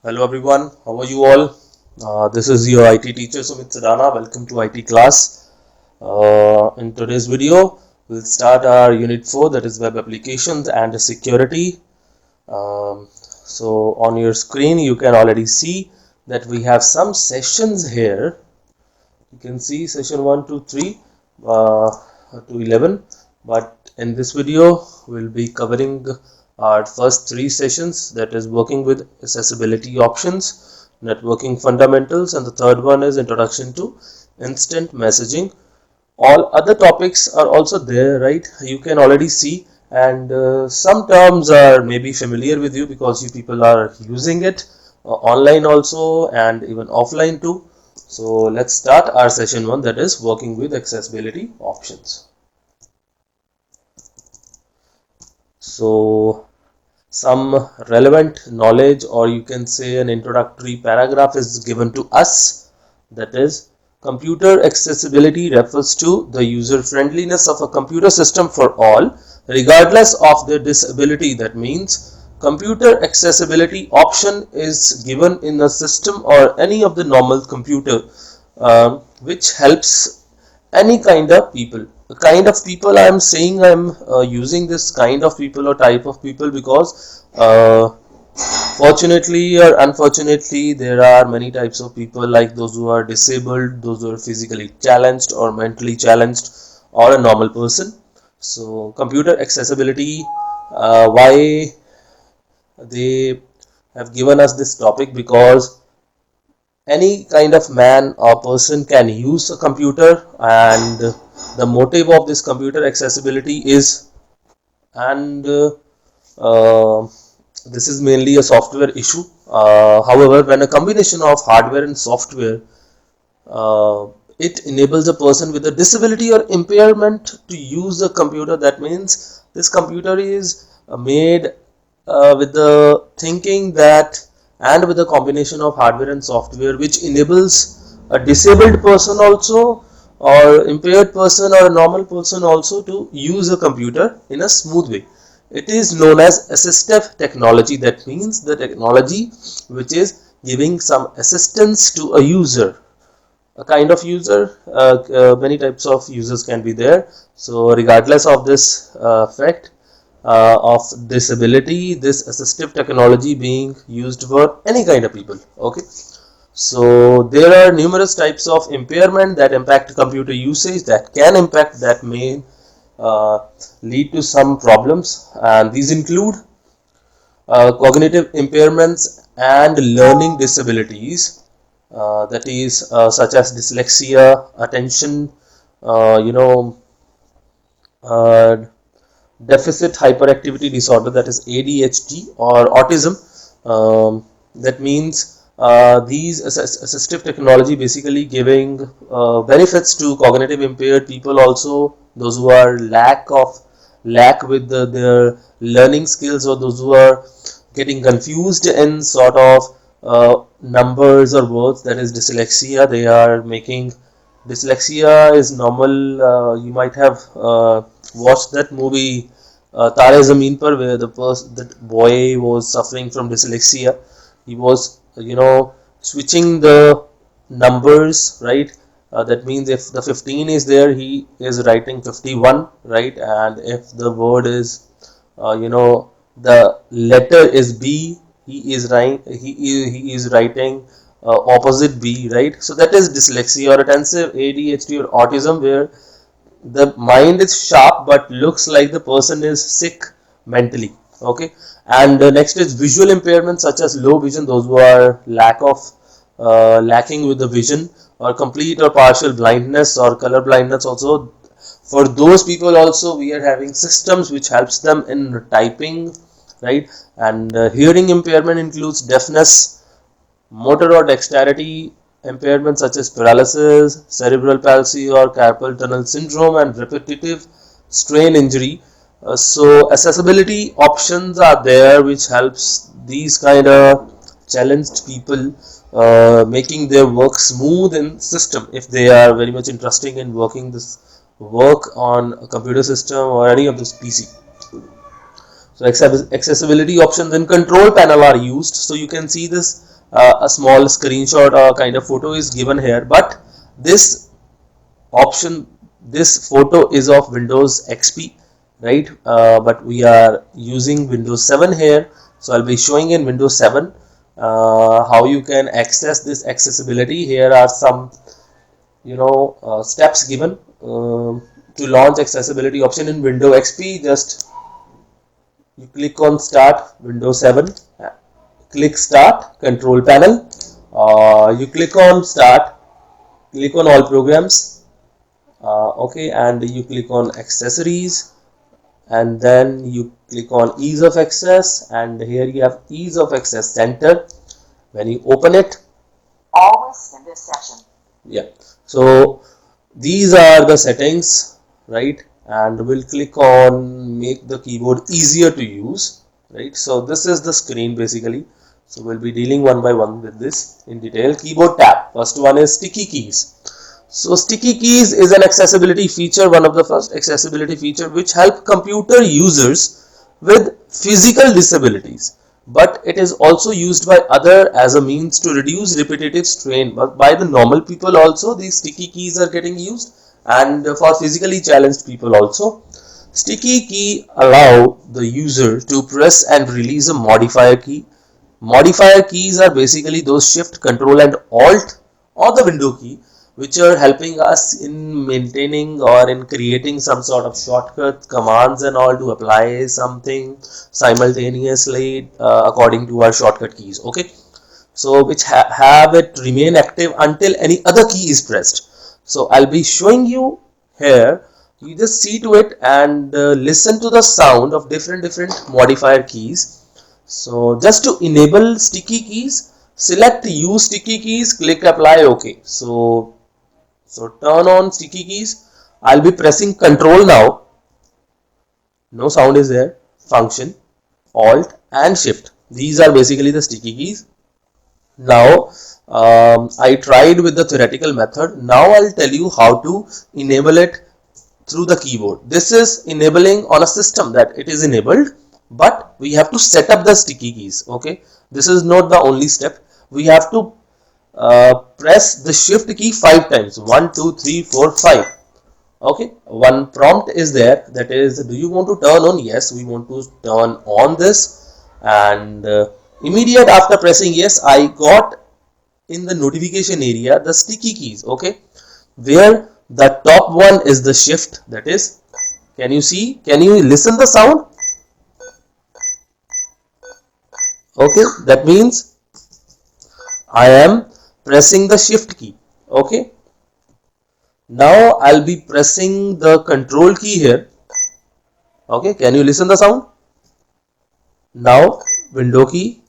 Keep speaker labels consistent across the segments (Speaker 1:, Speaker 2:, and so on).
Speaker 1: Hello everyone, how are you all? This is your IT teacher Sumit Sadana. Welcome to IT class. In today's video, we'll start our Unit 4, that is Web Applications and Security. So on your screen you can already see that we have some sessions here. You can see session 1 to 3 to 11, but in this video we'll be covering our first 3 sessions, that is working with accessibility options, networking fundamentals, and the third one is introduction to instant messaging. All other topics are also there, right? You can already see, and some terms are maybe familiar with you because you people are using it online also and even offline too. So let's start our session 1, that is working with accessibility options. So some relevant knowledge, or you can say an introductory paragraph, is given to us, that is computer accessibility refers to the user friendliness of a computer system for all regardless of their disability. That means computer accessibility option is given in a system or any of the normal computer which helps any kind of people. The kind of people I am saying, I am using this kind of people or type of people because fortunately or unfortunately there are many types of people, like those who are disabled, those who are physically challenged or mentally challenged, or a normal person. So computer accessibility, why they have given us this topic, because any kind of man or person can use a computer, and the motive of this computer accessibility is, and this is mainly a software issue. However, when a combination of hardware and software, it enables a person with a disability or impairment to use a computer. That means this computer is made with the thinking that, and with a combination of hardware and software, which enables a disabled person also, or impaired person, or a normal person also, to use a computer in a smooth way. It is known as assistive technology. That means the technology which is giving some assistance to a user, a kind of user. Many types of users can be there. So regardless of this fact of disability, this assistive technology being used for any kind of people. Okay, so there are numerous types of impairment that impact computer usage, that may lead to some problems, and these include cognitive impairments and learning disabilities, that is such as dyslexia, attention, you know, uh, deficit hyperactivity disorder, that is ADHD, or autism. That means these assistive technology basically giving benefits to cognitive impaired people also, those who are lack with their learning skills, or those who are getting confused in sort of numbers or words, that is dyslexia. They are making dyslexia is normal. You might have watched that movie Tare Zameen Par, where that boy was suffering from dyslexia. He was, switching the numbers, right? That means if the 15 is there, he is writing 51, right? And if the word is, the letter is B, he is writing opposite B, right? So that is dyslexia, or attentive ADHD, or autism, where the mind is sharp but looks like the person is sick mentally. Okay, and next is visual impairment, such as low vision, those who are lacking with the vision, or complete or partial blindness, or color blindness also. For those people also, we are having systems which helps them in typing, right? And hearing impairment includes deafness, motor or dexterity impairments such as paralysis, cerebral palsy, or carpal tunnel syndrome, and repetitive strain injury. So accessibility options are there which helps these kind of challenged people, making their work smooth in system, if they are very much interested in work on a computer system or any of this PC. So accessibility options in control panel are used. So you can see this a small screenshot or kind of photo is given here, but this option, this photo is of Windows XP, right? But we are using Windows 7 here, so I'll be showing in Windows 7 how you can access this accessibility. Here are some steps given to launch accessibility option in Windows XP. Just you click on Start Windows 7, click Start Control Panel, you click on Start, click on All Programs, okay, and you click on Accessories, and then you click on Ease of Access, and here you have Ease of Access Center. When you open it, always in this section, yeah, so these are the settings, right? And we'll click on make the keyboard easier to use, right? So this is the screen basically, so we'll be dealing one by one with this in detail. Keyboard tab, first one is sticky keys. So sticky keys is an accessibility feature, one of the first accessibility feature which help computer users with physical disabilities, but it is also used by other as a means to reduce repetitive strain. But by the normal people also these sticky keys are getting used, and for physically challenged people also. Sticky key allow the user to press and release a modifier key. Modifier keys are basically those shift, control and alt or the window key which are helping us in maintaining or in creating some sort of shortcut commands and all to apply something simultaneously according to our shortcut keys, okay? So which have it remain active until any other key is pressed. So I'll be showing you here, you just see to it and listen to the sound of different modifier keys. So just to enable sticky keys, select use sticky keys, click apply, okay. So turn on sticky keys. I'll be pressing control now. No sound is there. Function, alt and shift. These are basically the sticky keys. Now I tried with the theoretical method. Now I'll tell you how to enable it through the keyboard. This is enabling on a system that it is enabled, but we have to set up the sticky keys, okay? This is not the only step. We have to press the shift key 5 times, 1 2 3 4 5, okay? One prompt is there, that is, do you want to turn on? Yes, we want to turn on this. And immediate after pressing yes, I got in the notification area the sticky keys, okay, where the top one is the shift, that is, can you see, can you listen the sound? Okay, that means I am pressing the shift key, okay. Now I'll be pressing the control key here, okay, can you listen the sound? Now window key,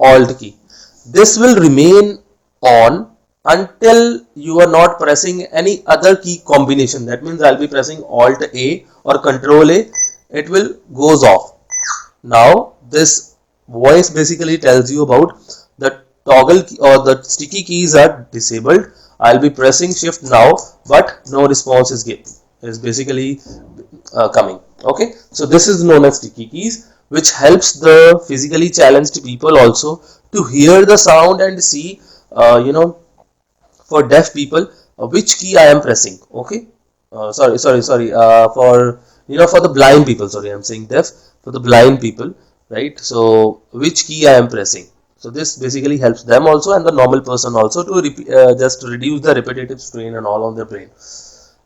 Speaker 1: alt key, this will remain on until you are not pressing any other key combination. That means I'll be pressing alt A or control A, it will goes off. Now this voice basically tells you about the toggle key or the sticky keys are disabled. I'll be pressing shift now, but no response is basically coming, okay. So this is known as sticky keys, which helps the physically challenged people also to hear the sound and see for deaf people which key I am pressing, okay. Sorry, for for the blind people, sorry, I'm saying deaf, for the blind people, right? So which key I am pressing, so this basically helps them also and the normal person also to just reduce the repetitive strain and all on their brain.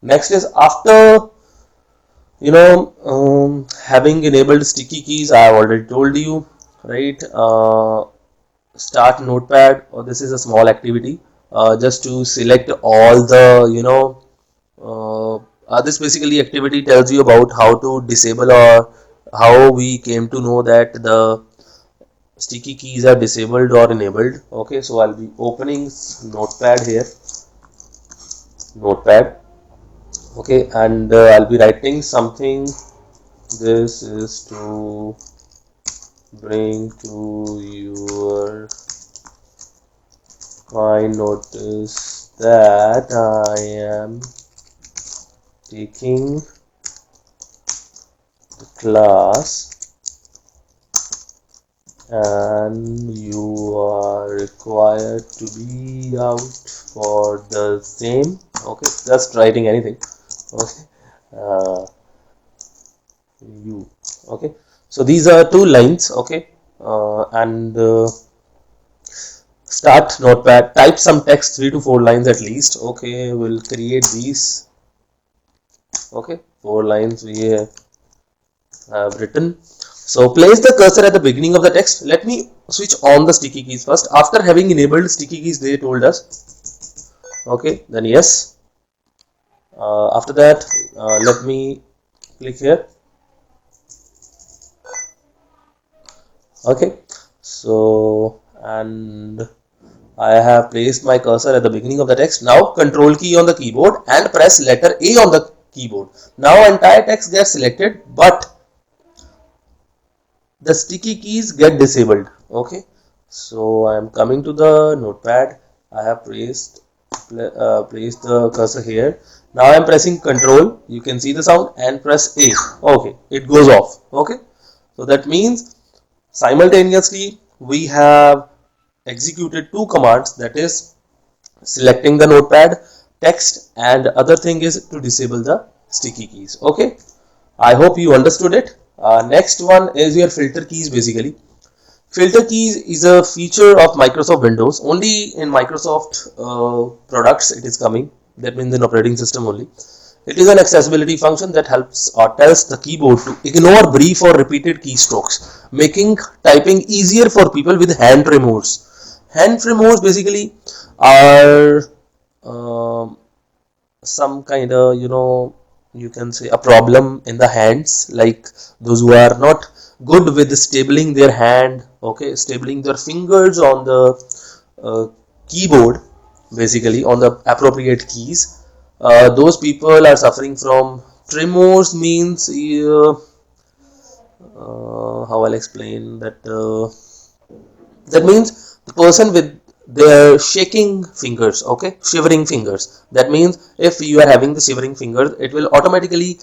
Speaker 1: Next is after having enabled sticky keys, I have already told you, right? Start notepad, or this is a small activity, just to select all the this basically activity tells you about how to disable or how we came to know that the sticky keys are disabled or enabled, okay. So I'll be opening notepad here, notepad, okay, and I'll be writing something. This is to bring to your kind notice that I am taking the class and you are required to be out for the same. Okay, just writing anything. Okay, uh, you. Okay, so these are two lines. Okay, and start notepad, type some text, 3 to 4 lines at least. Okay, we'll create these. Okay, 4 lines we have written. So place the cursor at the beginning of the text. Let me switch on the sticky keys first. After having enabled sticky keys, they told us. Okay, then yes. After that, let me click here. Okay, so and I have placed my cursor at the beginning of the text. Now control key on the keyboard and press letter A on the keyboard. Now entire text gets selected, but the sticky keys get disabled. Okay, so I am coming to the notepad. I have placed the cursor here. Now I am pressing control. You can see the sound and press A. Okay, it goes off. Okay, so that means simultaneously we have executed two commands, that is selecting the notepad text, and other thing is to disable the sticky keys. Okay, I hope you understood it. Next one is your filter keys. Basically, filter keys is a feature of Microsoft Windows. Only in Microsoft products it is coming. That means in operating system only. It is an accessibility function that helps or tells the keyboard to ignore brief or repeated keystrokes, making typing easier for people with hand tremors. Hand tremors basically are um, some kind of, you can say, a problem in the hands, like those who are not good with stabling their hand. Okay, stabling their fingers on the keyboard, basically on the appropriate keys. Those people are suffering from tremors. Means how I'll explain that. That means the person with their shaking fingers. Okay, shivering fingers. That means if you are having the shivering fingers, it will automatically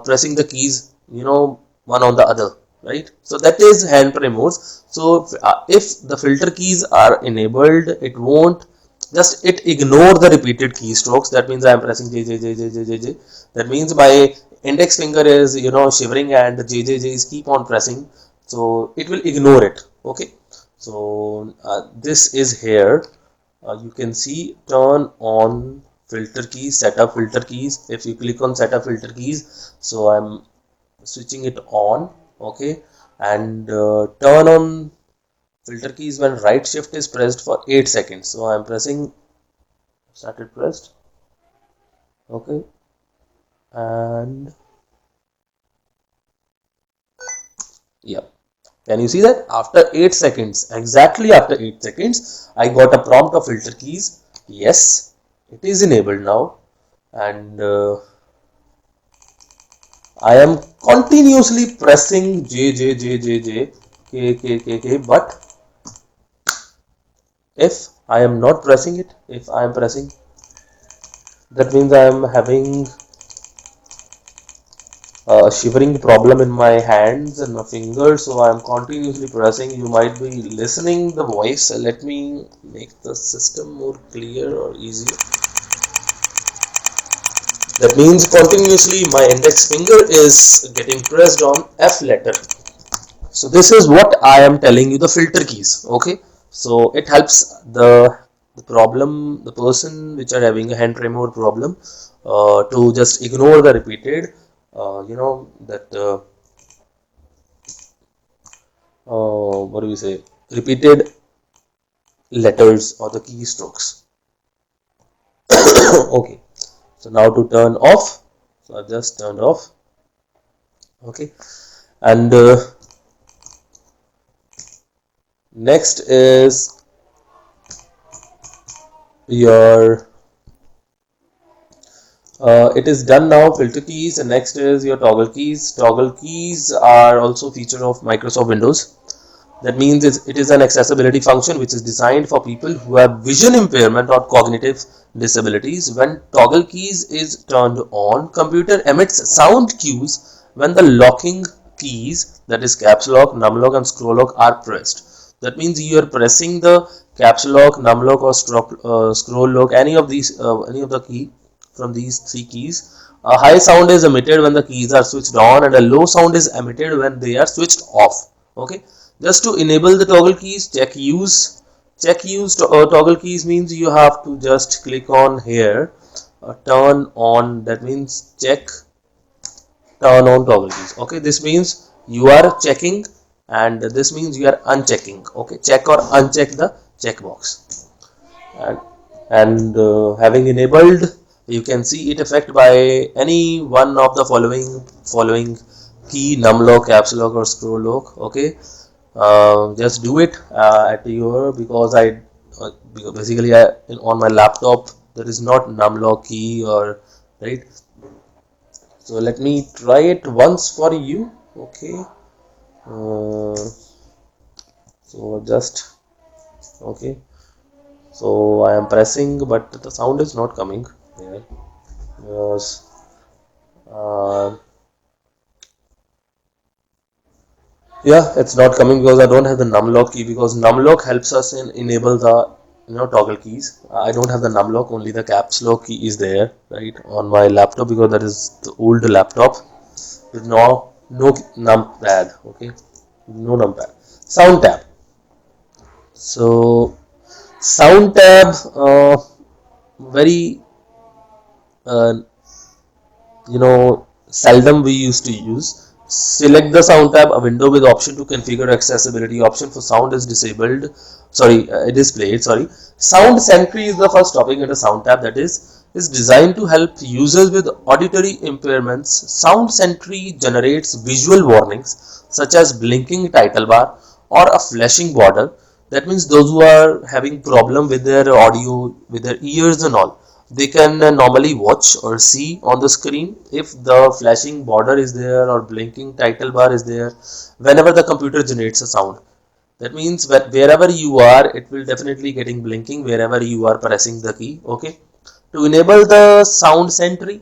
Speaker 1: pressing the keys, one on the other, right? So that is hand tremors. So if the filter keys are enabled, it won't just it ignore the repeated keystrokes. That means I am pressing J J J J J J J. That means my index finger is shivering and the J J J is keep on pressing, so it will ignore it. Okay, so this is here. You can see turn on filter keys, setup filter keys. If you click on setup filter keys, so I'm switching it on. Okay, and turn on filter keys when right shift is pressed for 8 seconds. So I'm pressing started pressed. Okay, and yep. Can you see that after 8 seconds, exactly after 8 seconds, I got a prompt of filter keys. Yes, it is enabled now, and I am continuously pressing J J J J J K K K K. But if I am not pressing it, if I am pressing, that means I am having a shivering problem in my hands and my fingers, so I am continuously pressing. You might be listening the voice. Let me make the system more clear or easier. That means continuously my index finger is getting pressed on F letter. So this is what I am telling you, the filter keys. Okay, so it helps the person which are having a hand tremor problem, to just ignore the repeated, that what do we say, repeated letters or the keystrokes. Okay, so now to turn off, so I've just turned off. Okay, and next is your it is done now, filter keys, and next is your toggle keys. Toggle keys are also feature of Microsoft Windows. That means it is an accessibility function which is designed for people who have vision impairment or cognitive disabilities. When toggle keys is turned on, computer emits sound cues when the locking keys, that is caps lock, num lock and scroll lock, are pressed. That means you are pressing the caps lock, num lock or scroll lock, any of the key from these three keys. A high sound is emitted when the keys are switched on and a low sound is emitted when they are switched off. Okay, just to enable the toggle keys, check use toggle keys means you have to just click on here, turn on, that means check, turn on toggle keys. Okay, this means you are checking and this means you are unchecking. Okay, check or uncheck the checkbox. And having enabled, you can see it effect by any one of the following key: num lock, caps lock or scroll lock. Okay, just do it at your, because basically on my laptop there is not num lock key, or right. So let me try it once for you. Okay, uh, so just okay, so I am pressing but the sound is not coming here because uh, yeah, it's not coming because I don't have the numlock key, because numlock helps us in enable the toggle keys. I don't have the numlock, only the caps lock key is there right on my laptop, because that is the old laptop with no numpad. Okay, no numpad. Sound tab. So sound tab, very uh, seldom we used to use. Select the sound tab. A window with option to configure accessibility option for sound is disabled, sorry, displayed. Sorry, Sound Sentry is the first topic in the sound tab, that is designed to help users with auditory impairments. Sound Sentry generates visual warnings such as blinking title bar or a flashing border. That means those who are having problem with their audio, with their ears and all, they can normally watch or see on the screen if the flashing border is there or blinking title bar is there whenever the computer generates a sound. That means that wherever you are, it will definitely getting blinking wherever you are pressing the key. Okay, to enable the Sound Sentry,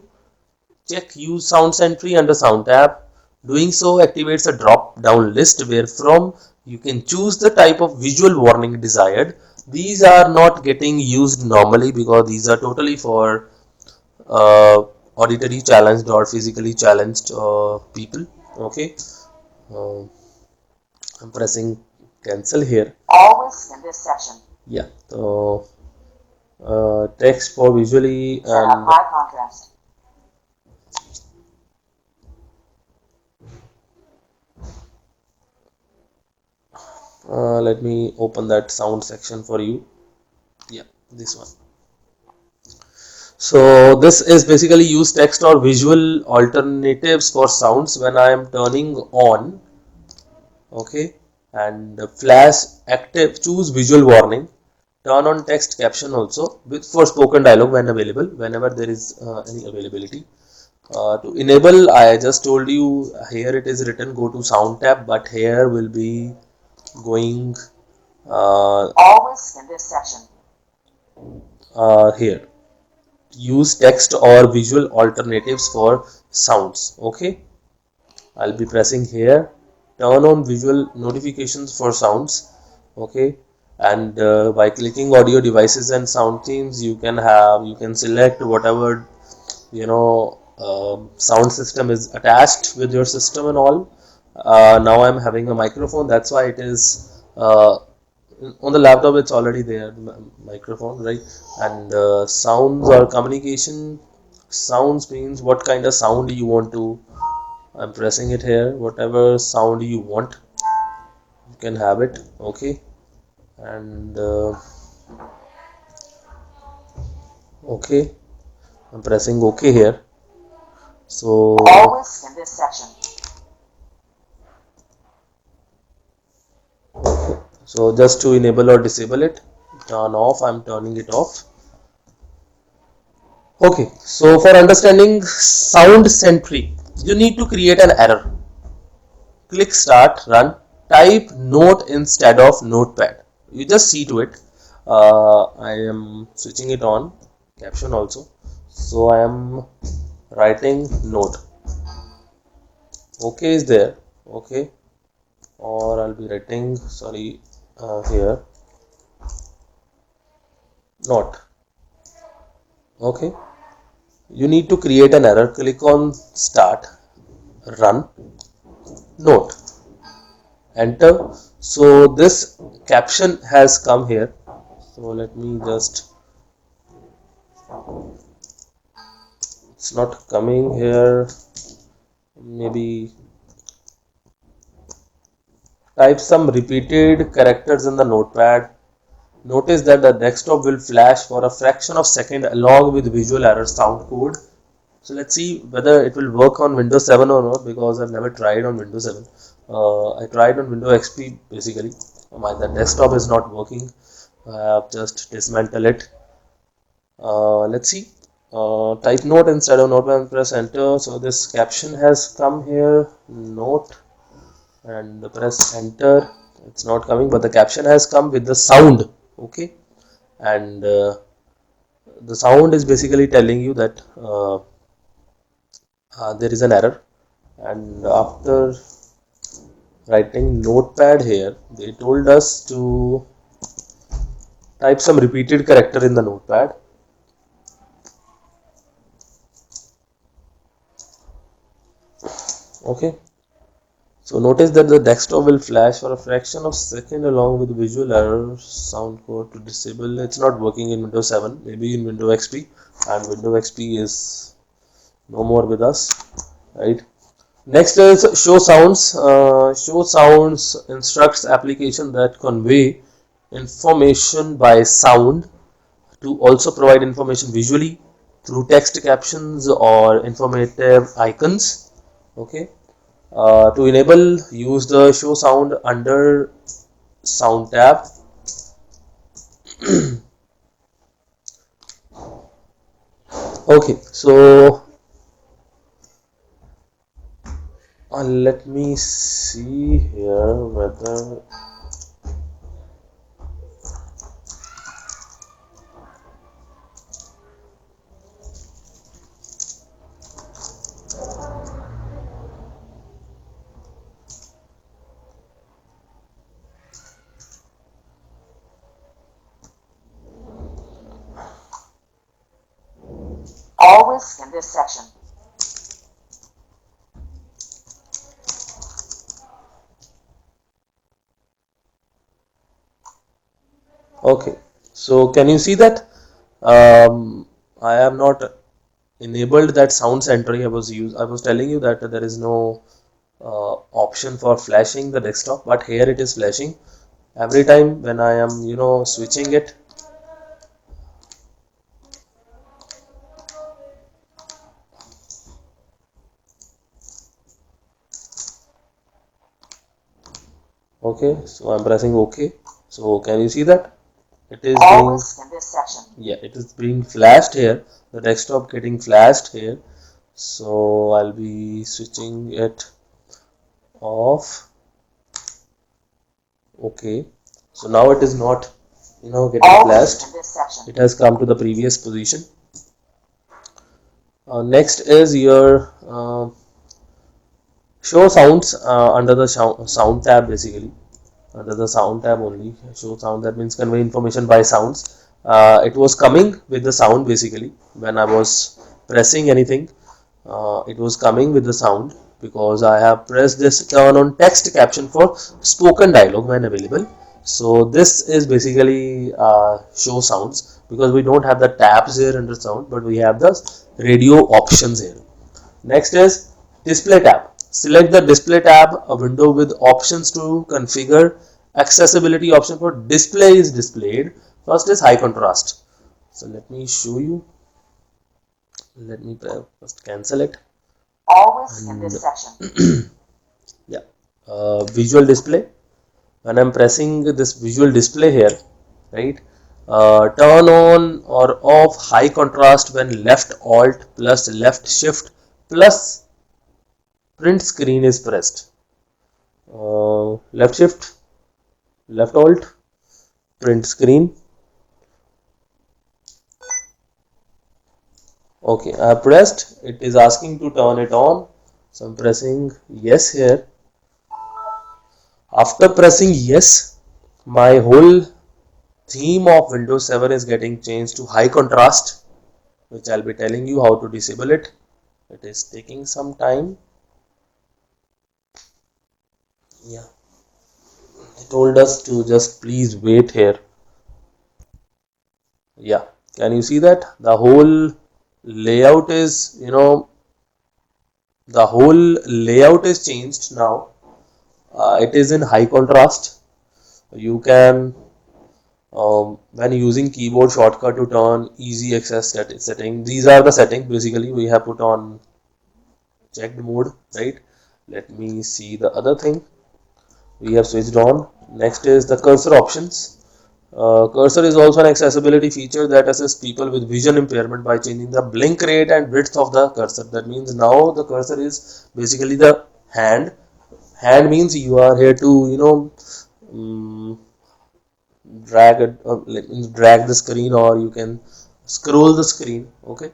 Speaker 1: check use Sound Sentry under Sound tab. Doing so activates a drop down list where from you can choose the type of visual warning desired. These are not getting used normally because these are totally for auditory challenged or physically challenged people. Okay, uh, I'm pressing cancel here.
Speaker 2: Always in this section.
Speaker 1: Yeah, so text for visually
Speaker 2: Set up
Speaker 1: and
Speaker 2: high contrast.
Speaker 1: let me open that sound section for you. Yeah, this one. So this is basically use text or visual alternatives for sounds when I am turning on. Okay, and flash active, choose visual warning, turn on text caption also with for spoken dialogue when available, whenever there is any availability. To enable, I just told you here it is written go to sound tab, but here will be going
Speaker 2: Always in this section.
Speaker 1: here. Use text or visual alternatives for sounds. Okay, I'll be pressing here. Turn on visual notifications for sounds. Okay, and by clicking audio devices and sound themes, you can select whatever sound system is attached with your system and all. Now I'm having a microphone, that's why it is on the laptop it's already there, microphone, right? And sounds or communication. Sounds means what kind of sound you want to. I'm pressing it here, whatever sound you want you can have it. Okay, and okay, I'm pressing OK here. So
Speaker 2: Always in this section.
Speaker 1: okay, so just to enable or disable it, turn off, I'm turning it off. Okay, so for understanding Sound Sentry, you need to create an error. Click start, run, type note instead of notepad. You just see to it. I am switching it on, caption also. So I am writing note. OK is there. okay, or I'll be writing, sorry, here not. Okay, you need to create an error. Click on start, run, note, enter. So this caption has come here. So let me just, it's not coming here. Maybe type some repeated characters in the notepad. Notice that the desktop will flash for a fraction of a second along with visual error sound code. So let's see whether it will work on Windows 7 or not, because I've never tried on Windows 7. I tried on Windows XP basically. The desktop is not working. I have just dismantled it. Let's see. Type note instead of notepad and press enter. So this caption has come here, note, and press enter. It's not coming, but the caption has come with the sound. Okay, and the sound is basically telling you that there is an error. And after writing notepad here, they told us to type some repeated character in the notepad. Okay, so notice that the desktop will flash for a fraction of a second along with visual error sound code to disable. It's not working in Windows 7, maybe in Windows XP, and Windows XP is no more with us, right? Next is show sounds. Show sounds instructs application that convey information by sound to also provide information visually through text captions or informative icons. Okay. To enable, use the show sound under sound tab. Okay, so let me see here whether
Speaker 2: Always skim this section.
Speaker 1: okay, so can you see that I have not enabled that sound center. I was telling you that there is no option for flashing the desktop, but here it is flashing every time when I am switching it. Okay, so I'm pressing OK. So can you see that it is being,
Speaker 2: Always skim this section.
Speaker 1: yeah, it is being flashed here, the desktop getting flashed here. So I'll be switching it off. Okay, so now it is not getting
Speaker 2: Always
Speaker 1: flashed.
Speaker 2: skim this section.
Speaker 1: It has come to the previous position. Next is your show sounds under the sound tab, basically under the sound tab only. Show sound, that means convey information by sounds. It was coming with the sound basically when I was pressing anything. It was coming with the sound because I have pressed this turn on text caption for spoken dialogue when available. So this is basically show sounds, because we don't have the tabs here under sound, but we have the radio options here. Next is display tab. Select the display tab, a window with options to configure accessibility option for display is displayed. First is high contrast. So let me show you. Let me first cancel it.
Speaker 2: Always skim this section.
Speaker 1: Yeah, visual display. When I'm pressing this visual display here, right? Turn on or off high contrast when left alt plus left shift plus print screen is pressed. Left shift, left alt, print screen. Okay, I have pressed. It is asking to turn it on, so I'm pressing yes here. After pressing yes, my whole theme of Windows 7 is getting changed to high contrast, which I'll be telling you how to disable it. It is taking some time. Yeah, they told us to just please wait here. Yeah, can you see that the whole layout is, the whole layout is changed now. It is in high contrast. You can, when using keyboard shortcut to turn easy access setting, these are the settings basically we have put on checked mode, right? Let me see the other thing we have switched on. Next is the cursor options. Cursor is also an accessibility feature that assists people with vision impairment by changing the blink rate and width of the cursor. That means now the cursor is basically the hand. Hand means you are here to, um, drag it, drag the screen, or you can scroll the screen. Okay,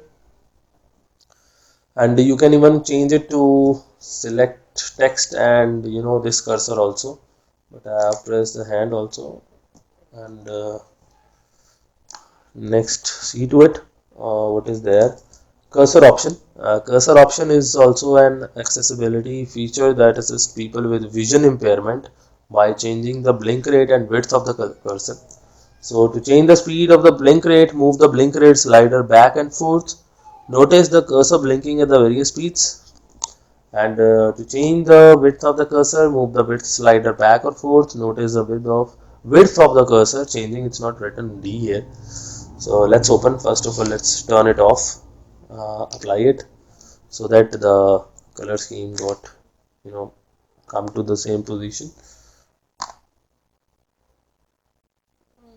Speaker 1: and you can even change it to select text and this cursor also. But I have pressed the hand also, and next see to it. What is there? Cursor option. Cursor option is also an accessibility feature that assists people with vision impairment by changing the blink rate and width of the cursor. So to change the speed of the blink rate, move the blink rate slider back and forth. Notice the cursor blinking at the various speeds. And to change the width of the cursor, move the width slider back or forth. Notice the width of the cursor changing. It's not written D here. So let's open. First of all, let's turn it off. Apply it so that the color scheme got come to the same position.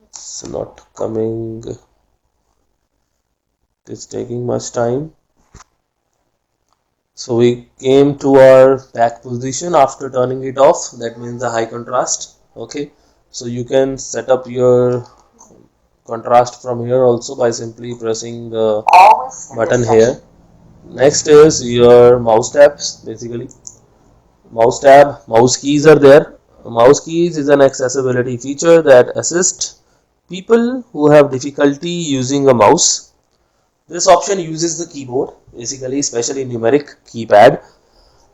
Speaker 1: It's not coming. It's taking much time. So we came to our back position after turning it off. That means the high contrast. Okay, so you can set up your contrast from here also by simply pressing the
Speaker 2: Always in
Speaker 1: button
Speaker 2: this
Speaker 1: here.
Speaker 2: section.
Speaker 1: Next is your mouse tabs. Basically, mouse keys are there. Mouse keys is an accessibility feature that assists people who have difficulty using a mouse. This option uses the keyboard, basically especially numeric keypad,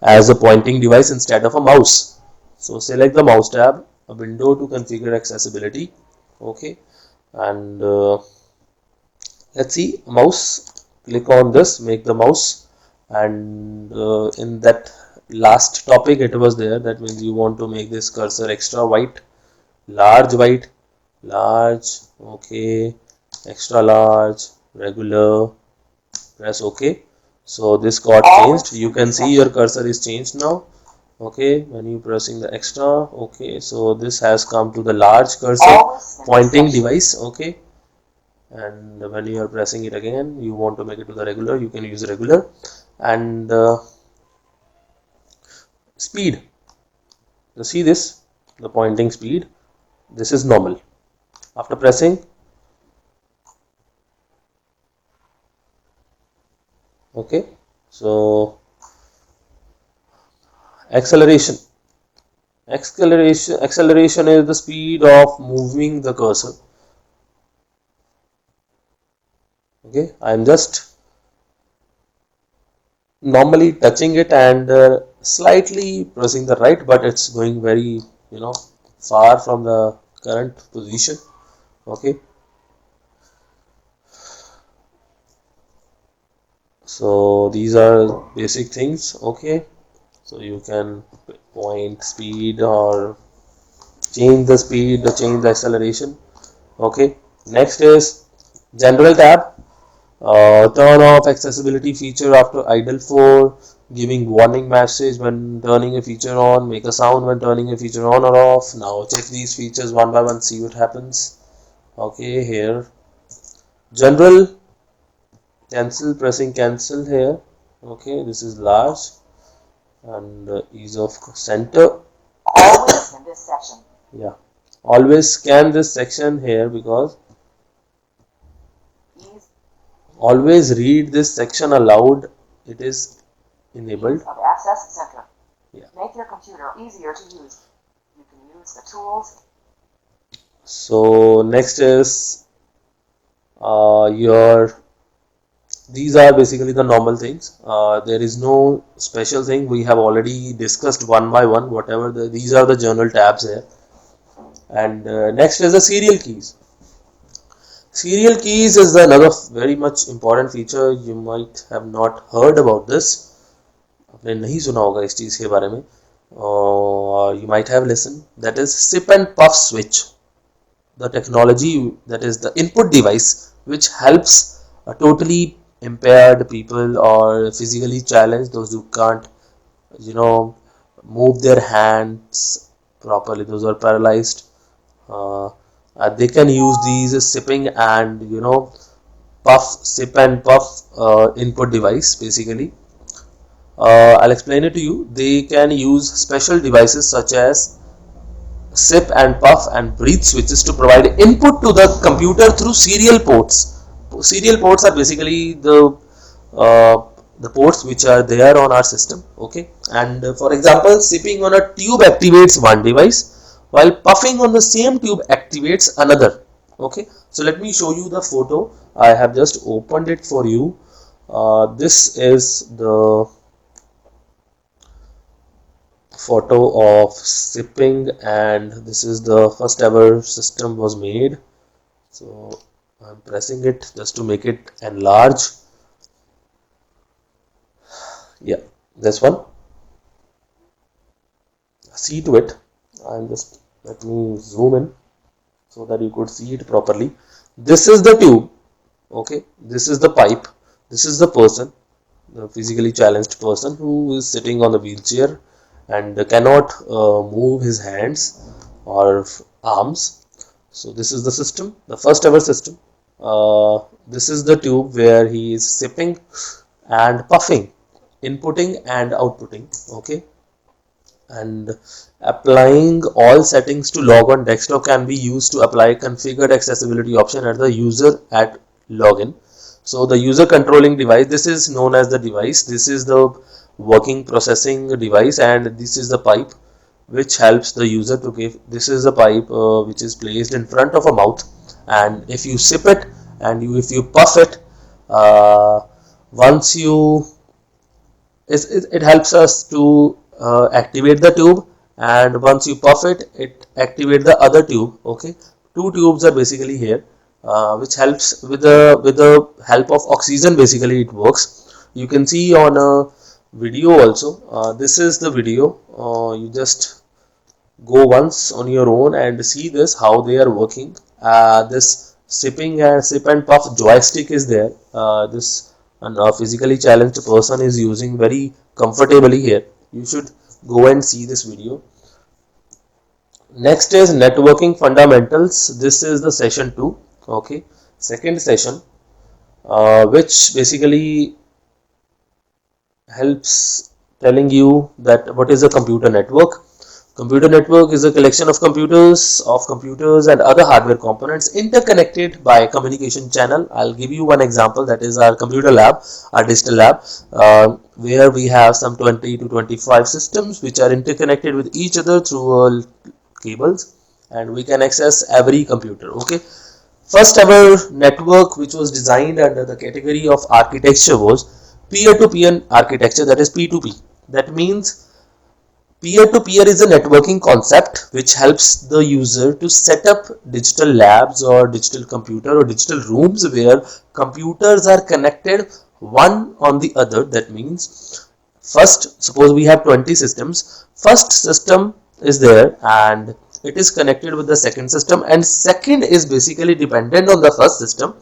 Speaker 1: as a pointing device instead of a mouse. So select the mouse tab, a window to configure accessibility. Okay, and let's see mouse. Click on this, make the mouse, and in that last topic it was there. That means you want to make this cursor extra white, white, large. Okay, extra large, regular. Press OK. So this got changed. You can see your cursor is changed now. Okay, when you pressing the extra. Okay, so this has come to the large cursor pointing device. Okay, and when you are pressing it again, you want to make it to the regular, you can use regular. And speed, you see this, the pointing speed, this is normal. After pressing, okay, so acceleration is the speed of moving the cursor. Okay, I am just normally touching it and slightly pressing the right, but it's going very far from the current position. Okay, so these are basic things. Okay, so you can point speed or change the speed or change the acceleration. Okay, next is general tab. Turn off accessibility feature after idle for giving warning message when turning a feature on, make a sound when turning a feature on or off. Now check these features one by one, see what happens. Okay, here general, cancel, pressing cancel here. Okay, this is large, and ease of center.
Speaker 2: Always in this section.
Speaker 1: Yeah, always scan this section here because always read this section aloud. It is enabled.
Speaker 2: Of access center.
Speaker 1: Yeah.
Speaker 2: Make your computer easier to use. You can includes the tools.
Speaker 1: So next is these are basically the normal things. There is no special thing. We have already discussed one by one whatever these are the journal tabs here. And next is the serial keys. Serial keys is another very much important feature. You might have not heard about this. आपने नहीं सुना होगा इस चीज के बारे में. You might have listened. That is sip and puff switch. The technology that is the input device which helps a totally impaired people or physically challenged, those who can't move their hands properly, those who are paralyzed, they can use these sipping and sip and puff input device. Basically I'll explain it to you. They can use special devices such as sip and puff and breathe switches to provide input to the computer through serial ports. Serial ports are basically the ports which are there on our system. Okay, and for example, sipping on a tube activates one device, while puffing on the same tube activates another. Okay, so let me show you the photo. I have just opened it for you. This is the photo of sipping, and this is the first ever system was made. So I'm pressing it just to make it enlarge. Yeah, this one. See to it. Let me zoom in so that you could see it properly. This is the tube. Okay, this is the pipe. This is the person, the physically challenged person who is sitting on the wheelchair and cannot move his hands or arms. So this is the system, the first ever system. This is the tube where he is sipping and puffing, inputting and outputting. Okay, and applying all settings to log on desktop can be used to apply configured accessibility option at the user at login. So the user controlling device, this is known as the device. This is the working processing device, and this is the pipe which helps the user to give. This is the pipe which is placed in front of a mouth, and if you sip it and if you puff it, once you it helps us to activate the tube, and once you puff it, it activate the other tube. Okay, two tubes are basically here, which helps with the help of oxygen. Basically it works. You can see on a video also. This is the video. You just go once on your own and see this how they are working. This sipping and sip and puff joystick is there. This physically challenged person is using very comfortably here. You should go and see this video. Next is networking fundamentals. This is the session 2. Okay, second session, which basically helps telling you that what is a computer network. Computer network is a collection of computers and other hardware components interconnected by a communication channel. I'll give you one example, that is our computer lab, our digital lab, where we have some 20 to 25 systems which are interconnected with each other through cables, and we can access every computer. Okay, first ever network which was designed under the category of architecture was peer-to-peer architecture, that is P2P. That means peer-to-peer is a networking concept which helps the user to set up digital labs or digital computer or digital rooms where computers are connected one on the other. That means first, suppose we have 20 systems. First system is there and it is connected with the second system, and second is basically dependent on the first system.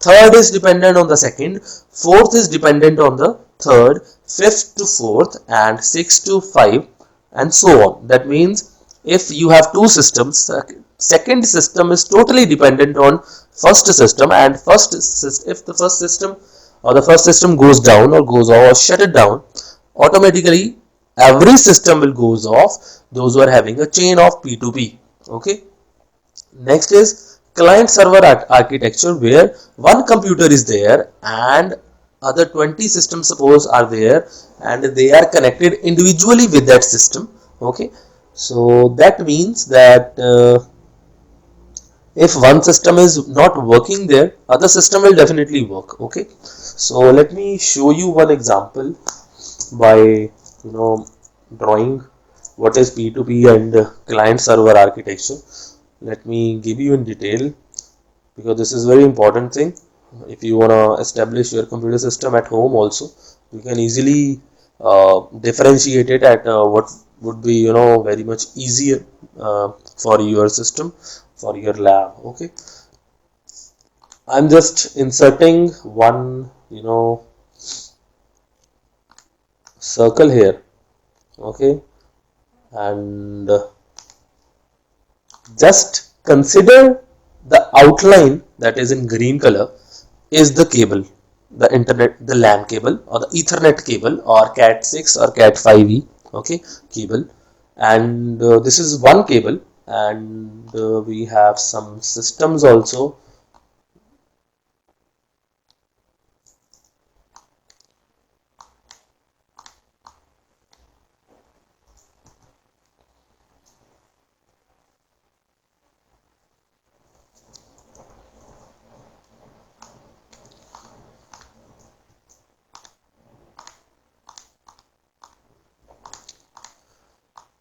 Speaker 1: Third is dependent on the second, fourth is dependent on the third, fifth to fourth, and sixth to five, and so on. That means if you have two systems, second system is totally dependent on first system, and if the first system or the first system goes down or goes off or shut it down, automatically every system will goes off, those who are having a chain of P2P. Okay, next is client server architecture, where one computer is there and other 20 systems suppose are there and they are connected individually with that system. Okay, So that means that if one system is not working there, other system will definitely work. Okay, so let me show you one example by drawing what is P2P and client server architecture. Let me give you in detail, because this is very important thing. If you want to establish your computer system at home also, you can easily differentiate it at what would be very much easier for your system, for your lab. Okay, I'm just inserting one circle here. Okay, and just consider the outline that is in green color is the cable, the internet, the LAN cable or the Ethernet cable or Cat6 or Cat5e. Okay, cable. And this is one cable, and we have some systems also.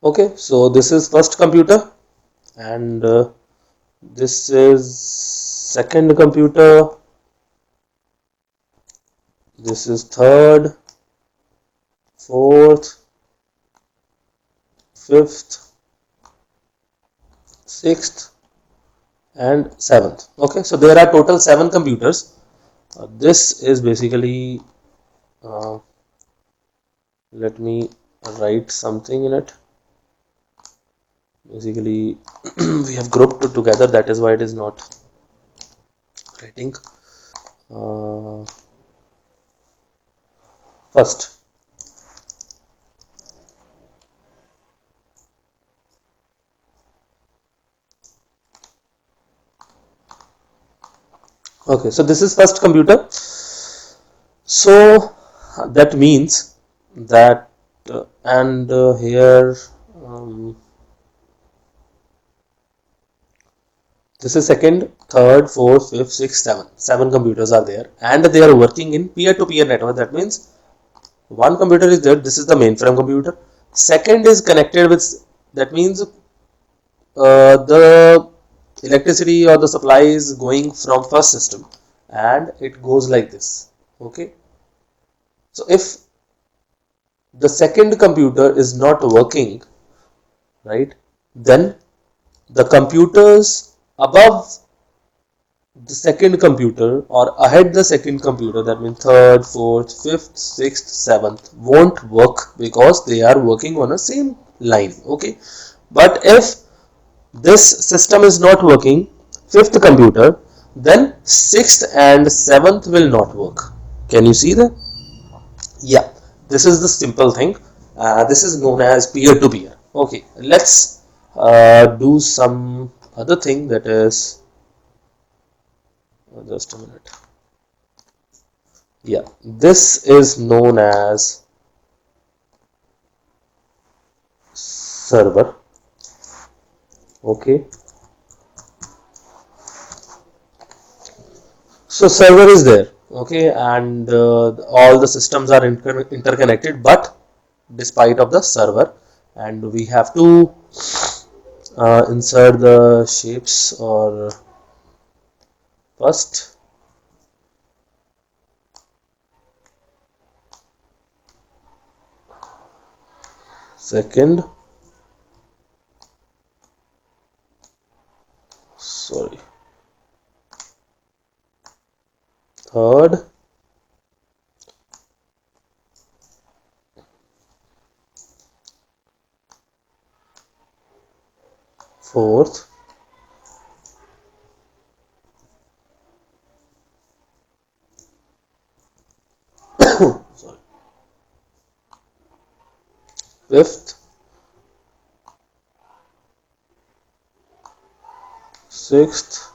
Speaker 1: Okay, so this is first computer, and this is second computer, this is third, fourth, fifth, sixth, and seventh. Okay, so there are total 7 computers. This is basically, uh, let me write something in it. Basically, we have grouped it together, that is why it is not writing. Uh, First, okay, so this is first computer. So that means that, and here, um, this is second, third, fourth, fifth, sixth, seventh. 7 computers are there, and they are working in peer-to-peer network. That means one computer is there. This is the mainframe computer. Second is connected with. That means the electricity or the supply is going from first system, and it goes like this. Okay. So if the second computer is not working, right, then the computers above the second computer or ahead the second computer, that means third, fourth, fifth, sixth, seventh, won't work because they are working on a same line. Okay, but if this system is not working, fifth computer, then sixth and seventh will not work. Can you see that? Yeah, this is the simple thing. This is known as peer to peer. Okay, let's do some other thing, that is, just a minute. Yeah, this is known as server. Okay, so server is there. Okay, and all the systems are interconnected, but despite of the server, and we have to insert the shapes, or first, second, sorry, third, fourth, sorry, fifth, sixth,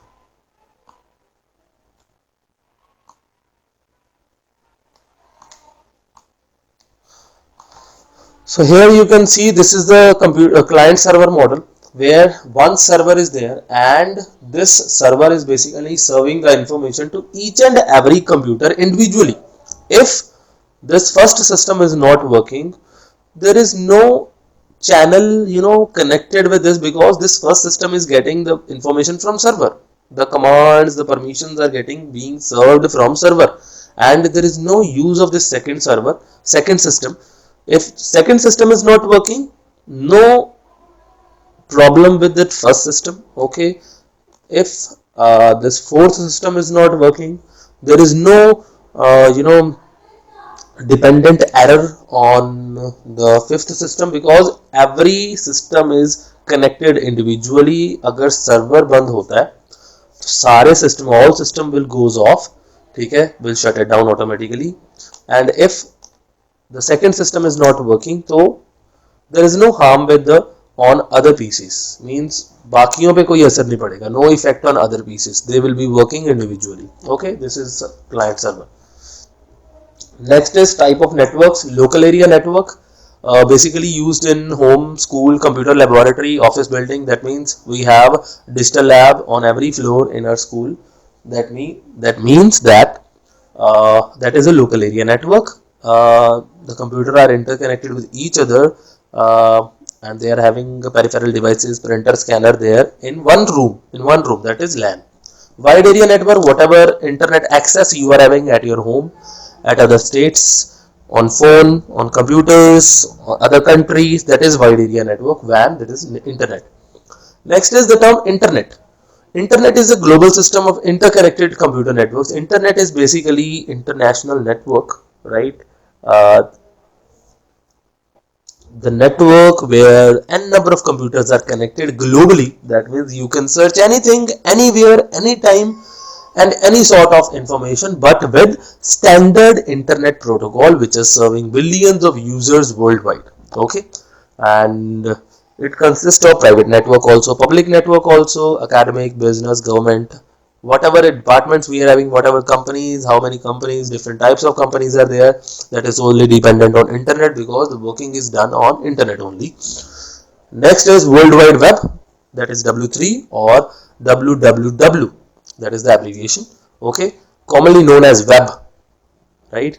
Speaker 1: So here you can see this is the computer client server model where one server is there and this server is basically serving the information to each and every computer individually. If this first system is not working, there is no channel connected with this, because this first system is getting the information from server. The commands, the permissions are being served from server, and there is no use of this second system. If second system is not working, no problem with that first system. Okay, if this fourth system is not working, there is no dependent error on the fifth system, because every system is connected individually. अगर server बंद होता है तो सारे system, all system will goes off, ठीक है, will shut it down automatically. And if the second system is not working, so there is no harm with the on other PCs, means बाकियों पे कोई असर नहीं पड़ेगा, no effect on other PCs, they will be working individually. Okay, this is client server. Next is type of networks. Local area network, basically used in home, school, computer laboratory, office building. That means we have digital lab on every floor in our school. That means that that is a local area network. The computer are interconnected with each other, and they are having peripheral devices, printer, scanner there in one room. That is LAN. Wide area network, whatever internet access you are having at your home, at other states, on phone, on computers, or other countries, that is wide area network. WAN, that is internet. Next is the term internet. Internet is a global system of interconnected computer networks. Internet is basically international network, right? The network where n number of computers are connected globally. That means you can search anything, anywhere, anytime, and any sort of information, but with standard internet protocol which is serving billions of users worldwide. Okay, and it consists of private network also, public network also, academic, business, government, whatever departments we are having, whatever companies, how many companies, different types of companies are there, that is only dependent on internet, because the working is done on internet only. Next is World Wide Web, that is W3 or WWW, that is the abbreviation. Okay, commonly known as web, right?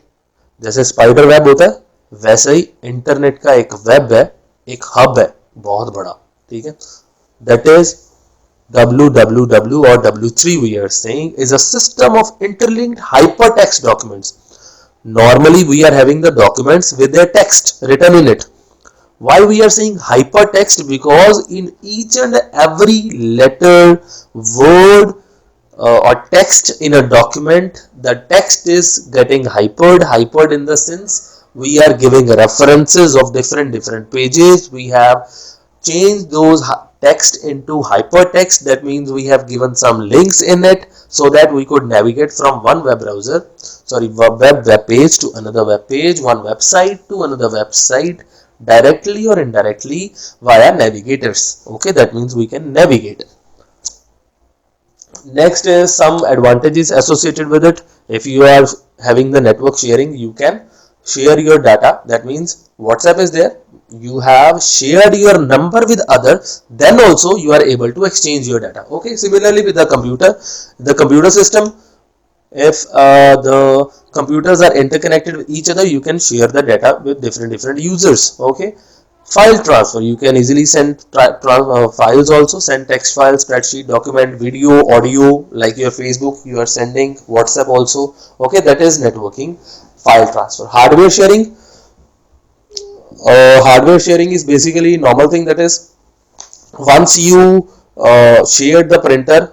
Speaker 1: जैसे spider web होता है वैसे ही internet का एक web है, एक hub है बहुत बड़ा, ठीक है. That is WWW or W3 we are saying is a system of interlinked hypertext documents. Normally we are having the documents with their text written in it. Why we are saying hypertext? Because in each and every letter, word, or text in a document, the text is getting hypered in the sense we are giving references of different pages. We have changed those text into hypertext. That means we have given some links in it so that we could navigate from one web page to another web page, one website to another website, directly or indirectly via navigators. Okay, that means we can navigate. Next is some advantages associated with it. If you are having the network sharing, you can share your data. That means WhatsApp is there, you have shared your number with others, then also you are able to exchange your data. Okay, similarly with the computer system, if the computers are interconnected with each other, you can share the data with different users. Okay, file transfer, you can easily send files also, send text files, spreadsheet, document, video, audio, like your Facebook you are sending, WhatsApp also. Okay, that is networking, file transfer. Hardware sharing is basically normal thing, that is once you shared the printer,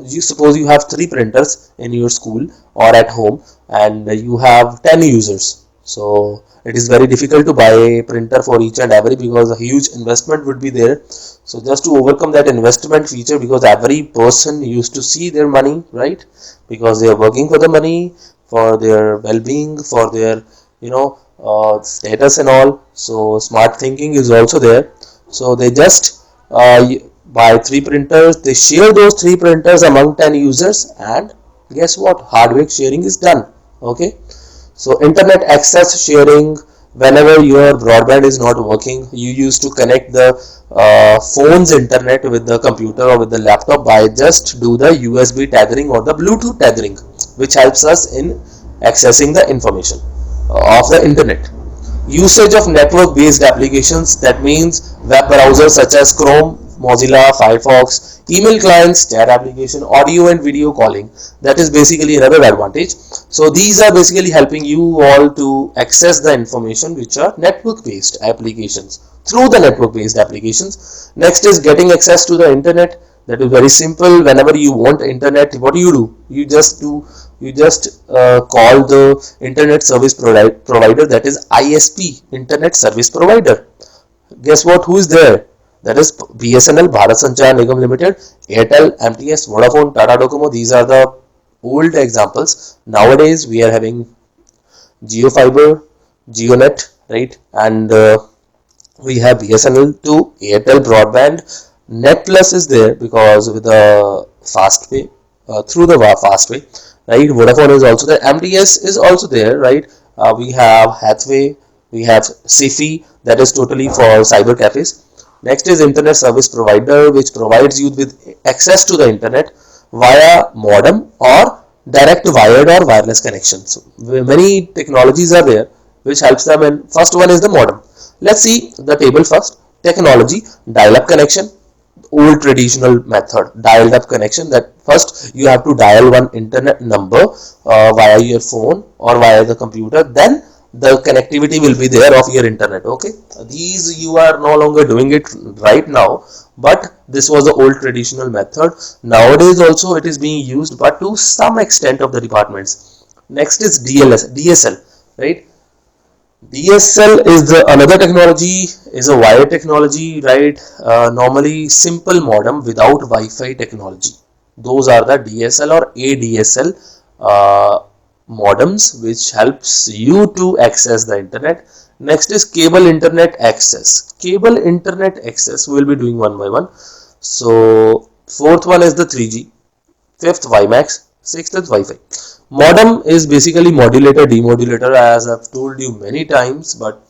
Speaker 1: you suppose you have 3 printers in your school or at home and you have 10 users, so it is very difficult to buy a printer for each and every, because a huge investment would be there. So just to overcome that investment feature, because every person used to see their money, right, because they are working for the money, for their well-being, for their status and all, so smart thinking is also there. So they just buy 3 printers, they share those 3 printers among 10 users, and guess what, hardware sharing is done. Okay, so internet access sharing, whenever your broadband is not working, you used to connect the phone's internet with the computer or with the laptop by just do the USB tethering or the Bluetooth tethering, which helps us in accessing the information of the internet. Usage of network based applications, that means web browsers such as Chrome, Mozilla, Firefox, email clients, chat application, audio and video calling, that is basically another advantage. So these are basically helping you all to access the information which are network based applications through the network based applications. Next is getting access to the internet. That is very simple. Whenever you want internet, what do? You just call the internet service provider, that is ISP, internet service provider. Guess what? Who is there? That is BSNL, Bharat Sanchar Nigam Limited, Airtel, MTS, Vodafone, Tata Docomo. These are the old examples. Nowadays we are having JioFiber, JioNet, right? And we have BSNL to Airtel broadband. Net Plus is there because with the Fastway, through the Fastway, right? Vodafone is also there. MTS is also there, right? We have Hathway, we have Sifi, that is totally for cyber cafes. Next is internet service provider, which provides you with access to the internet via modem or direct wired or wireless connections. So many technologies are there which helps them, and first one is the modem. Let's see the table first. Technology, dial-up connection, old traditional method, dialed up connection, that first you have to dial one internet number via your phone or via the computer, then the connectivity will be there of your internet. Okay, these you are no longer doing it right now, but this was the old traditional method. Nowadays also it is being used, but to some extent of the departments. Next is DSL, right? DSL is another technology, is a wired technology, right? Normally simple modem without Wi-Fi technology. Those are the DSL or ADSL modems, which helps you to access the internet. Next is cable internet access. Cable internet access we will be doing one by one. So fourth one is the 3G, fifth WiMAX, sixth is Wi-Fi. Modem is basically modulator, demodulator, as I've told you many times, but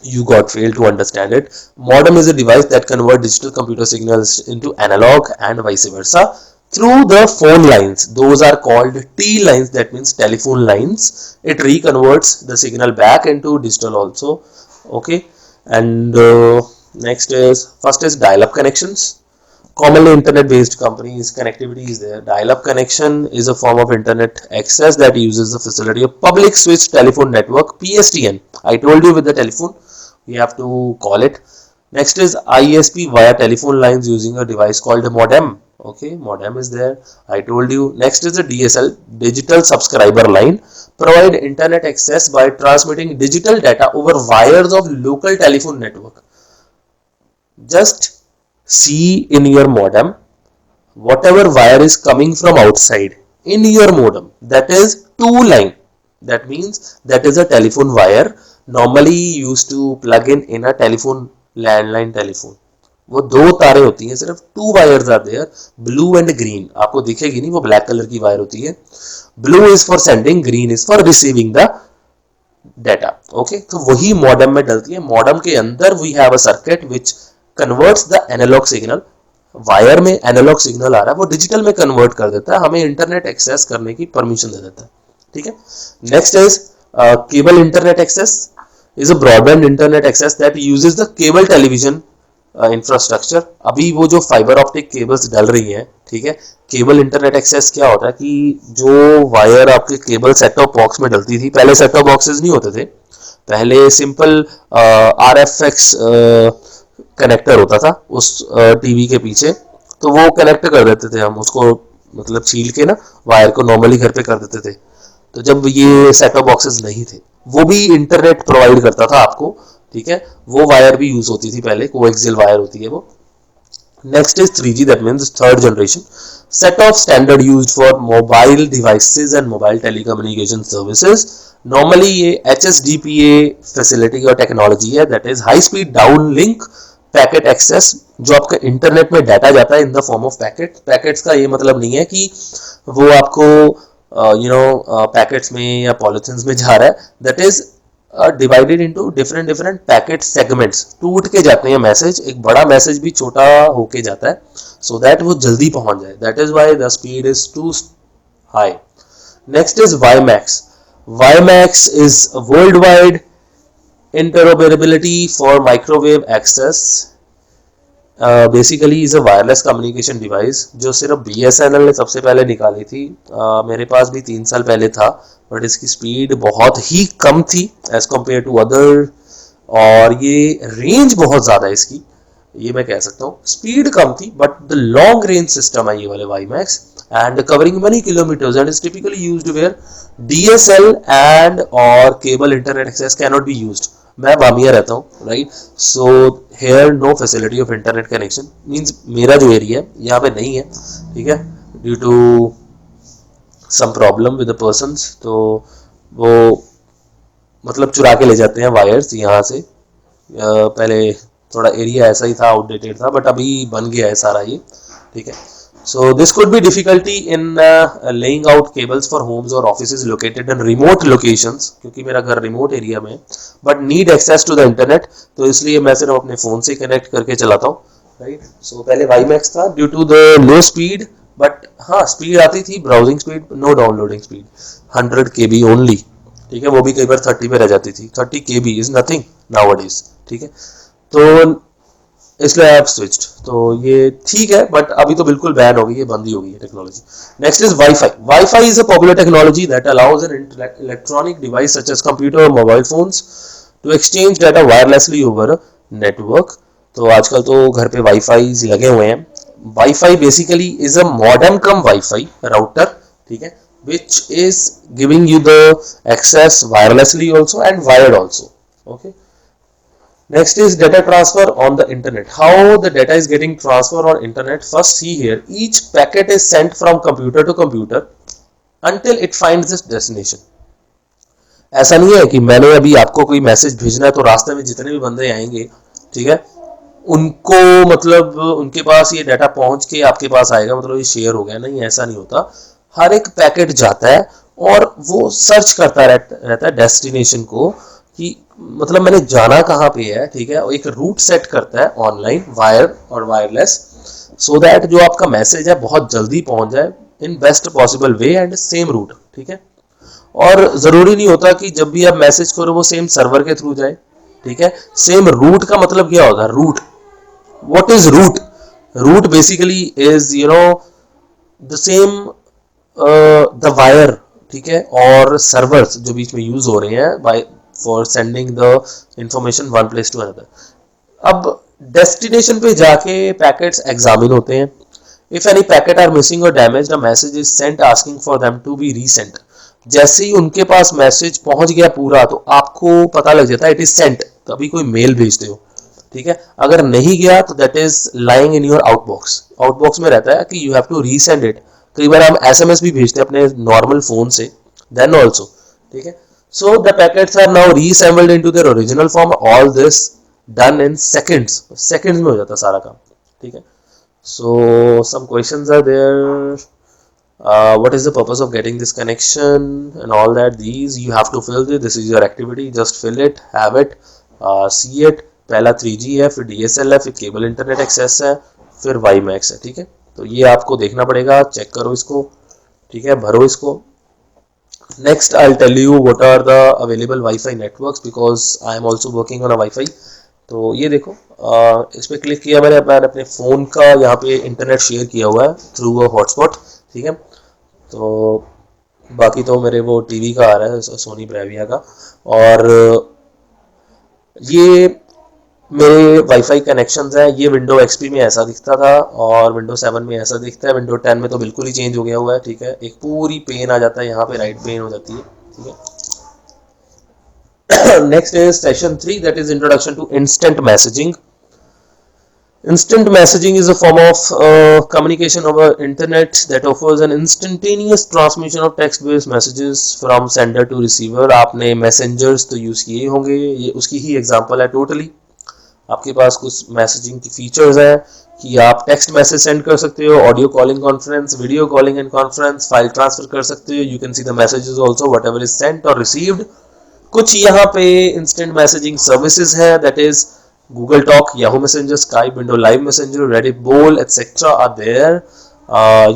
Speaker 1: you got failed to understand it. Modem is a device that converts digital computer signals into analog and vice versa through the phone lines. Those are called T lines, that means telephone lines. It reconverts the signal back into digital also. Okay, and next is, first is dial-up connections. Commonly internet-based companies, connectivity is there. Dial-up connection is a form of internet access that uses the facility of public switch telephone network, PSTN. I told you with the telephone, we have to call it. Next is ISP via telephone lines using a device called a modem. Okay, modem is there. I told you. Next is the DSL, digital subscriber line. Provide internet access by transmitting digital data over wires of local telephone network. Just see in your modem, whatever wire is coming from outside in your modem, that is two line. That means that is a telephone wire. Normally used to plug in a telephone, landline telephone. वो दो तारे होती हैं, सिर्फ two wires are there, blue and green. आपको दिखेगी नहीं, वो ब्लैक कलर की वायर होती है. Blue is for sending, green is for receiving the data. Okay, तो वही मॉडेम में डलती है. मॉडेम के अंदर we have a circuit which converts the analogue signal. Wire में एनालॉग सिग्नल आ रहा है, वो डिजिटल में कन्वर्ट कर देता है, हमें इंटरनेट एक्सेस करने की परमिशन दे देता है. ठीक है. Next is cable internet access, is a broadband internet access that uses the cable television infrastructure. अभी वो जो फाइबर ऑप्टिक केबल्स डल रही हैं, ठीक है. केबल इंटरनेट एक्सेस क्या होता है कि जो वायर आपके केबल सेट टॉप बॉक्स में डलती थी, पहले सेट टॉप बॉक्सेस नहीं होते थे, पहले सिंपल RFX कनेक्टर होता था उस टीवी के पीछे, तो वो कनेक्ट कर देते थे हम उसको, मतलब छील के ना वायर को नॉर्मली घर पे कर देते थे. तो जब ये सेट टॉप बॉक्सेस नहीं थे, वो भी इंटरनेट प्रोवाइड करता था आपको. ठीक है, वो वायर भी यूज होती थी पहले, कोएक्सियल वायर होती है वो. Next is 3G, that means third generation, set of standard used for mobile devices and mobile telecommunication services. Normally ये HSDPA फैसिलिटी और टेक्नोलॉजी है, that is high speed downlink packet access. जो आपका internet में data जाता है in the form of packet. Packets का ये मतलब नहीं है कि वो आपको पैकेट्स में या पॉलिथिन्स में जा रहा है, that is divided into different different packet segments, टूट के जाते हैं मैसेज, एक बड़ा मैसेज भी छोटा होके जाता है सो दैट वो जल्दी पहुंच जाए, that is why the speed is too high. Next is WiMAX. WiMAX is worldwide interoperability for microwave access. Basically is a wireless communication device जो सिर्फ BSNL ने सबसे पहले निकाली थी. मेरे पास भी 3 साल पहले था, बट इसकी स्पीड बहुत ही कम थी एज कम्पेयर टू अदर, और ये रेंज बहुत ज़्यादा है इसकी, ये मैं कह सकता हूँ. स्पीड कम थी but the long range system है ये वाले WiMAX, and covering many kilometers and is typically used where DSL and or cable internet access cannot be used. मैं बामिया रहता हूँ, right, so here no facility of internet connection, means मेरा जो area है यहाँ पे नहीं है, ठीक है, due to some problem with the persons, तो वो मतलब चुरा के ले जाते हैं वायर्स यहाँ से. पहले थोड़ा एरिया ऐसा ही था, आउटडेटेड था, बट अभी बन गया है सारा ये, ठीक है. So this could be difficulty in laying out cables for homes or offices located in remote locations, क्योंकि मेरा घर रिमोट एरिया में है, but need access to the internet, तो इसलिए मैं सिर्फ अपने फ़ोन से कनेक्ट करके चलाता हूँ, राइट. सो पहले WiMAX था due to the low speed, but हाँ स्पीड आती थी, browsing speed, no downloading speed, 100 KB only, ठीक है, वो भी कई बार 30 पे रह जाती थी. 30 KB इज नथिंग नाउअडेज, ठीक है, तो इसलिए आप स्विच्ड, तो ये ठीक है, बट अभी तो बिल्कुल बैन हो गई है, बंद ही हो गई है technology. Next is wifi. Wifi is a popular technology that allows an electronic device such as computer और mobile phones to exchange data wirelessly over network. तो आजकल तो घर पे वाईफाई लगे हुए हैं. Wifi basically is a modem cum wifi router, ठीक है, which is giving you the access wirelessly also and wired also. Okay. Next is data transfer on the internet. How the data is getting transferred on internet? First see here, each packet is sent from computer to computer until it finds its destination. ऐसा नहीं है कि मैंने अभी आपको कोई message भेजना है तो रास्ते में जितने भी बंदे आएंगे, ठीक है, उनको मतलब उनके पास ये डाटा पहुंच के आपके पास आएगा, मतलब ये शेयर हो गया. नहीं, ऐसा नहीं होता. हर एक पैकेट जाता है और वो सर्च करता रहता है डेस्टिनेशन को, कि मतलब मैंने जाना कहाँ पे है, ठीक है, एक रूट सेट करता है ऑनलाइन, वायर और वायरलेस, सो दैट जो आपका मैसेज है बहुत जल्दी पहुंच जाए in best possible way and same route, ठीक है. और जरूरी नहीं होता कि जब भी आप मैसेज करो वो सेम सर्वर के थ्रू जाए, ठीक है. सेम रूट का मतलब क्या होता है? Route, what is route? Route basically is the same the wire, ठीक है, और सर्वर्स जो बीच में यूज हो रहे हैं by for sending the information one place to another. अब डेस्टिनेशन पे जाके पैकेट्स एग्जामिन होते हैं. If any packet are missing और damaged, a message is sent asking for them to be resent. जैसे ही उनके पास मैसेज पहुंच गया पूरा, तो आपको पता लग जाता है इट इज सेंट, तभी कोई मेल भेजते हो, ठीक है. अगर नहीं गया तो that is lying in your outbox. Outbox में रहता है कि you have to resend it. कई बार हम एसएमएस भी भेजते हैं अपने नॉर्मल फोन से, देन ऑल्सो, ठीक है. So the packets are now reassembled into their original form. All this done in seconds. Seconds में हो जाता सारा काम, ठीक है. So some questions are there. What is the purpose of getting this connection and all that? These you have to fill it. This is your activity. Just fill it, have it, see it. पहला 3G है, फिर DSL है, फिर cable internet access है, फिर WiMAX है, ठीक है. तो ये आपको देखना पड़ेगा, चेक करो इसको, ठीक है, भरो इसको. Next, I'll tell you what are the available Wi-Fi networks because I am also working on a Wi-Fi. तो ये देखो, इस पर क्लिक किया मैंने अपने फ़ोन का, यहाँ पे इंटरनेट शेयर किया हुआ है थ्रू अ हॉटस्पॉट, ठीक है. तो बाकी तो मेरे वो टीवी का आ रहा है, सोनी ब्रेविया का, और ये मेरे वाईफाई कनेक्शंस हैं. ये विंडो एक्सपी में ऐसा दिखता था और विंडो 7 में ऐसा दिखता है. विंडो 10 में तो बिल्कुल ही चेंज हो गया हुआ है, ठीक है. एक पूरी पेन आ जाता है यहाँ पे, राइट पेन हो जाती है, ठीक है. Next is session 3, that is introduction to instant messaging. Instant messaging is a form of communication over internet that offers an instantaneous transmission of text-based messages from sender to receiver. आपने messengers तो use किए होंगे, ये उसकी ही example है totally. आपके पास कुछ messaging की फीचर्स हैं कि आप टेक्स्ट मैसेज सेंड कर सकते हो, audio calling conference, video calling and conference, file transfer कर सकते हो, you can see the messages also whatever is sent और रिसीव्ड। कुछ यहाँ पे इंस्टेंट मैसेजिंग सर्विसेज है, that is Google Talk, Yahoo Messenger, Skype, window Live Messenger, Reddit, बोल etcetera are there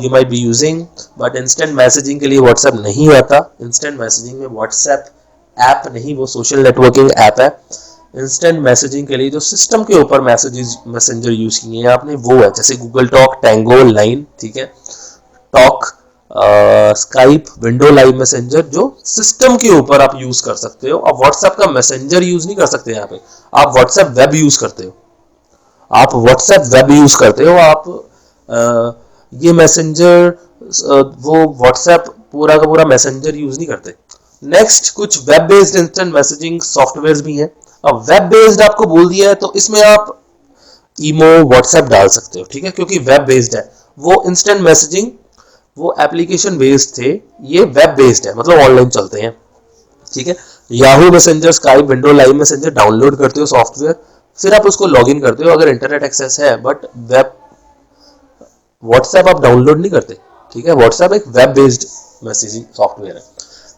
Speaker 1: you might be using, but instant messaging के लिए WhatsApp नहीं आता। instant messaging में WhatsApp ऐप नहीं, वो सोशल नेटवर्किंग ऐप है। इंस्टेंट मैसेजिंग के लिए जो सिस्टम के ऊपर मैसेंजर यूज किए हैं आपने वो है, जैसे गूगल टॉक, टैंगो, लाइन, ठीक है, talk, Skype, window Live messenger, जो सिस्टम के ऊपर आप यूज कर सकते हो। आप व्हाट्सएप का मैसेंजर यूज नहीं कर सकते यहाँ पे, आप व्हाट्सएप वेब यूज करते हो, आप व्हाट्सएप वेब यूज करते हो। आप ये मैसेंजर वो व्हाट्सएप पूरा का पूरा मैसेंजर यूज नहीं करते। नेक्स्ट, कुछ web based instant messaging softwares भी हैं। अब वेब बेस्ड आपको बोल दिया है तो इसमें आप ईमो, व्हाट्सएप डाल सकते हो, ठीक है, क्योंकि वेब बेस्ड है। वो इंस्टेंट मैसेजिंग वो एप्लीकेशन बेस्ड थे, ये वेब बेस्ड है, मतलब ऑनलाइन चलते हैं, ठीक है। Yahoo Messenger, Skype, window Live messenger download करते हो सॉफ्टवेयर, फिर आप उसको लॉग इन करते हो अगर इंटरनेट एक्सेस है, बट वेब व्हाट्सएप आप डाउनलोड नहीं करते, ठीक है। व्हाट्सएप एक वेब बेस्ड मैसेजिंग सॉफ्टवेयर है,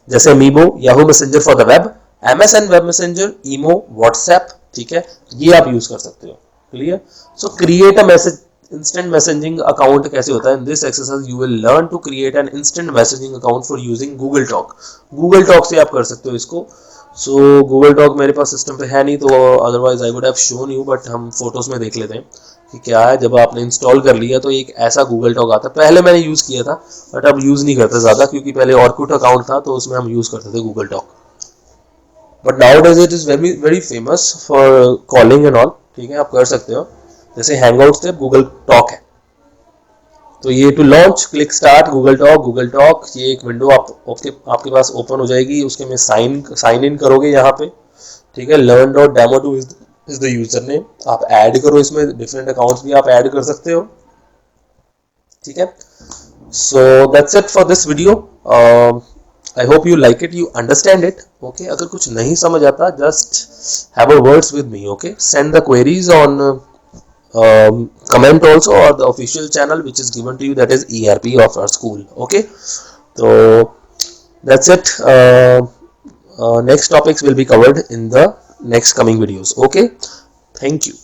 Speaker 1: जैसे मीमो, Yahoo Messenger for the web, MSN web messenger, imo, WhatsApp, ठीक है, ये आप यूज कर सकते हो। Clear? So create a message instant messaging account कैसे होता है? In this exercise you will learn to create an instant messaging account for using Google Talk. Google Talk से आप कर सकते हो इसको। सो गूगल टॉक मेरे पास सिस्टम पे है नहीं, तो otherwise I would have shown you, but हम फोटोज में देख लेते हैं कि क्या है। जब आपने इंस्टॉल कर लिया तो एक ऐसा गूगल टॉक आता है, पहले मैंने यूज किया था बट अब यूज नहीं करते ज्यादा, क्योंकि पहले ऑर्कुट अकाउंट था तो उसमें हम यूज करते थे Google talk, but nowadays it is very very famous for calling and all, ठीक है, आप कर सकते हो। जैसे हैंगआउट्स थे, गूगल टॉक है, तो ये to launch click start Google talk, ये एक विंडो आपके पास ओपन हो जाएगी, उसके में साइन इन करोगे यहाँ पे, ठीक है। learn.demo2 is the user name, आप ऐड करो, इसमें डिफरेंट अकाउंट्स भी आप ऐड कर सकते हो, ठीक है। So that's it for this video. I hope you like it, you understand it, okay. अगर कुछ नहीं समझ आता, just have a words with me, okay. Send the queries on comment also or the official channel which is given to you, that is ERP of our school, okay. So that's it. Next topics will be covered in the next coming videos, okay. Thank you.